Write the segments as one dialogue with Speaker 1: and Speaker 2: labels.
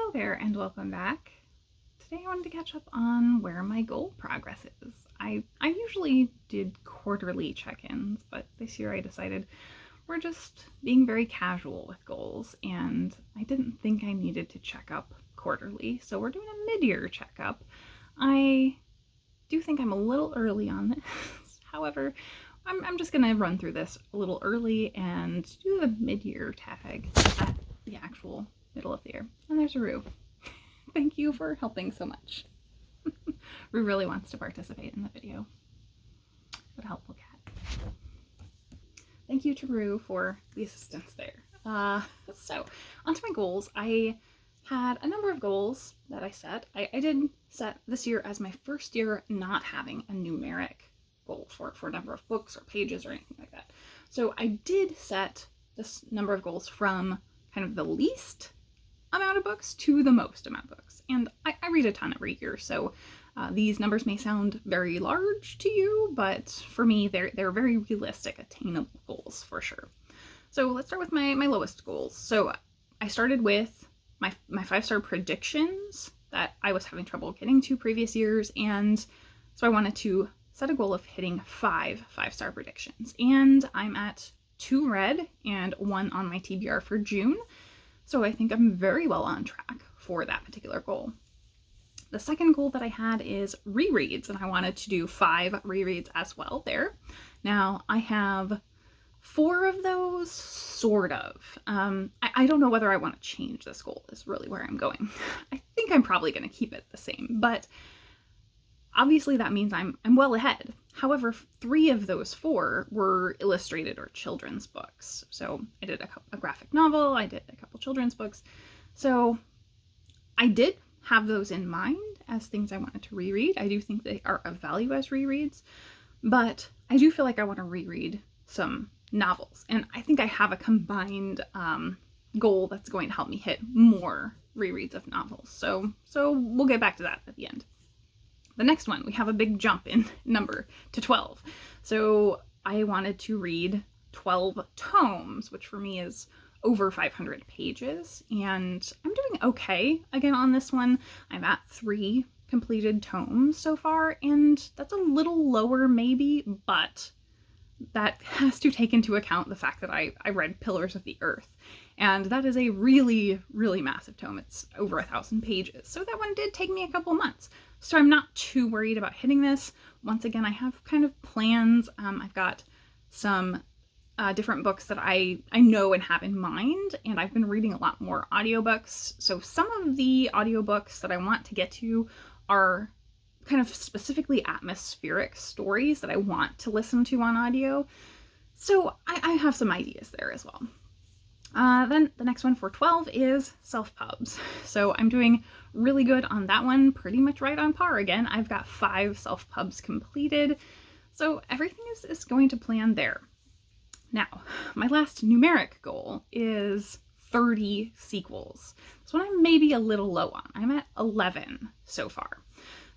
Speaker 1: Hello there and welcome back. Today I wanted to catch up on where my goal progress is. I usually did quarterly check-ins, but this year I decided we're just being very casual with goals, and I didn't think I needed to check up quarterly, so we're doing a mid-year checkup. I do think I'm a little early on this. However, I'm just gonna run through this a little early and do the mid-year tag at the actual middle of the year. And there's Rue. Thank you for helping so much. Rue really wants to participate in the video. What a helpful cat. Thank you to Rue for the assistance there. So onto my goals. I had a number of goals that I set. I did set this year as my first year not having a numeric goal for a number of books or pages or anything like that. So I did set this number of goals from kind of the least amount of books to the most amount of books. And I read a ton every year, so these numbers may sound very large to you, but for me, they're very realistic, attainable goals for sure. So let's start with my lowest goals. So I started with my 5-star predictions that I was having trouble getting to previous years, and so I wanted to set a goal of hitting 5 5-star predictions. And I'm at 2 read and 1 on my TBR for June. So I think I'm very well on track for that particular goal. The second goal that I had is rereads, and I wanted to do 5 rereads as well there. Now I have 4 of those, sort of. I don't know whether I want to change this goal is really where I'm going. I think I'm probably going to keep it the same, but obviously that means I'm well ahead. However, 3 of those 4 were illustrated or children's books. So I did a graphic novel, I did a couple children's books. So I did have those in mind as things I wanted to reread. I do think they are of value as rereads, but I do feel like I want to reread some novels. And I think I have a combined goal that's going to help me hit more rereads of novels. So we'll get back to that at the end. The next one, we have a big jump in number to 12. So I wanted to read 12 tomes, which for me is over 500 pages. And I'm doing okay again on this one. I'm at 3 completed tomes so far, and that's a little lower maybe, but that has to take into account the fact that I read Pillars of the Earth. And that is a really, really massive tome. It's over 1,000 pages. So that one did take me a couple months. So I'm not too worried about hitting this. Once again, I have kind of plans. I've got some different books that I know and have in mind, and I've been reading a lot more audiobooks. So some of the audiobooks that I want to get to are kind of specifically atmospheric stories that I want to listen to on audio. So I have some ideas there as well. Then the next one for 12 is self-pubs. So I'm doing really good on that one, pretty much right on par again. I've got 5 self-pubs completed, so everything is going to plan there. Now, my last numeric goal is 30 sequels. This one I'm maybe a little low on. I'm at 11 so far.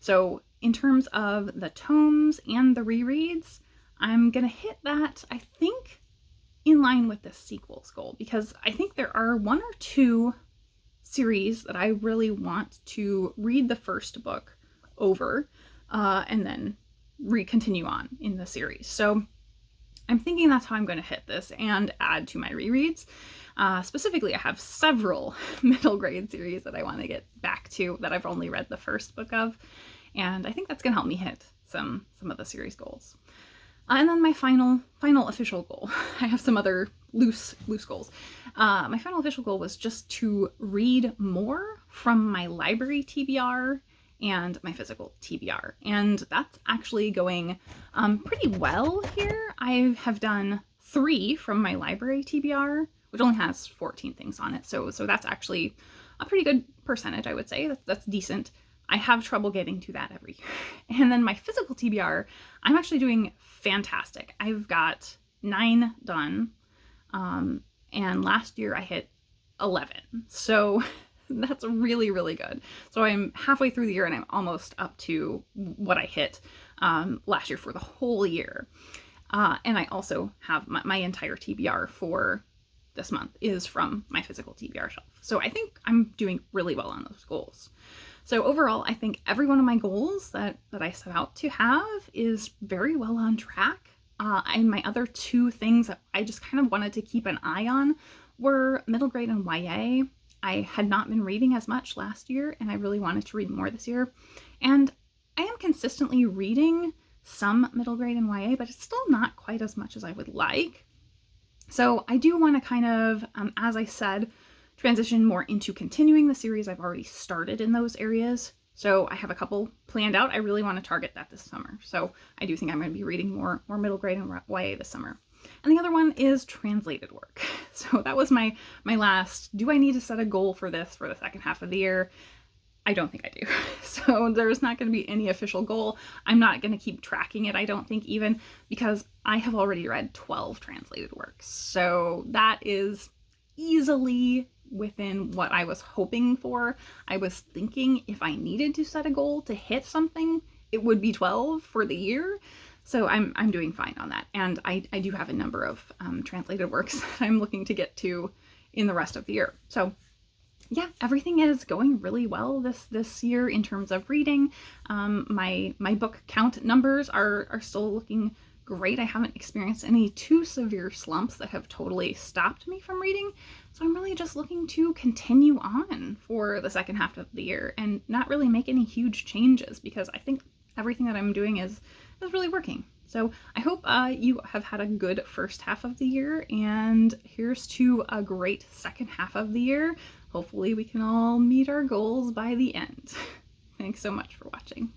Speaker 1: So in terms of the tomes and the rereads, I'm gonna hit that, I think, in line with the sequels goal, because I think there are 1 or 2 series that I really want to read the first book over and then continue on in the series. So I'm thinking that's how I'm going to hit this and add to my rereads. Specifically, I have several middle grade series that I want to get back to that I've only read the first book of, and I think that's going to help me hit some of the series goals. And then my final official goal. I have some other loose goals. My final official goal was just to read more from my library TBR and my physical TBR. And that's actually going pretty well here. I have done 3 from my library TBR, which only has 14 things on it. So that's actually a pretty good percentage, I would say. That's decent. I have trouble getting to that every year. And then my physical TBR, I'm actually doing fantastic. I've got 9 done, and last year I hit 11. So that's really, really good. So I'm halfway through the year and I'm almost up to what I hit last year for the whole year. And I also have my entire TBR for this month is from my physical TBR shelf. So I think I'm doing really well on those goals. So overall, I think every one of my goals that I set out to have is very well on track. And my other two things that I just kind of wanted to keep an eye on were middle grade and YA. I had not been reading as much last year, and I really wanted to read more this year. And I am consistently reading some middle grade and YA, but it's still not quite as much as I would like. So I do want to kind of, as I said, transition more into continuing the series I've already started in those areas. So I have a couple planned out. I really want to target that this summer. So I do think I'm going to be reading more middle grade and YA this summer. And the other one is translated work. So that was my last, do I need to set a goal for this for the second half of the year? I don't think I do. So there's not going to be any official goal. I'm not going to keep tracking it, I don't think, even, because I have already read 12 translated works. So that is easily within what I was hoping for. I was thinking if I needed to set a goal to hit something, it would be 12 for the year. So I'm doing fine on that. And I do have a number of translated works that I'm looking to get to in the rest of the year. So yeah, everything is going really well this year in terms of reading. My book count numbers are still looking great. I haven't experienced any too severe slumps that have totally stopped me from reading. So I'm really just looking to continue on for the second half of the year and not really make any huge changes, because I think everything that I'm doing is really working. So I hope you have had a good first half of the year, and here's to a great second half of the year. Hopefully we can all meet our goals by the end. Thanks so much for watching.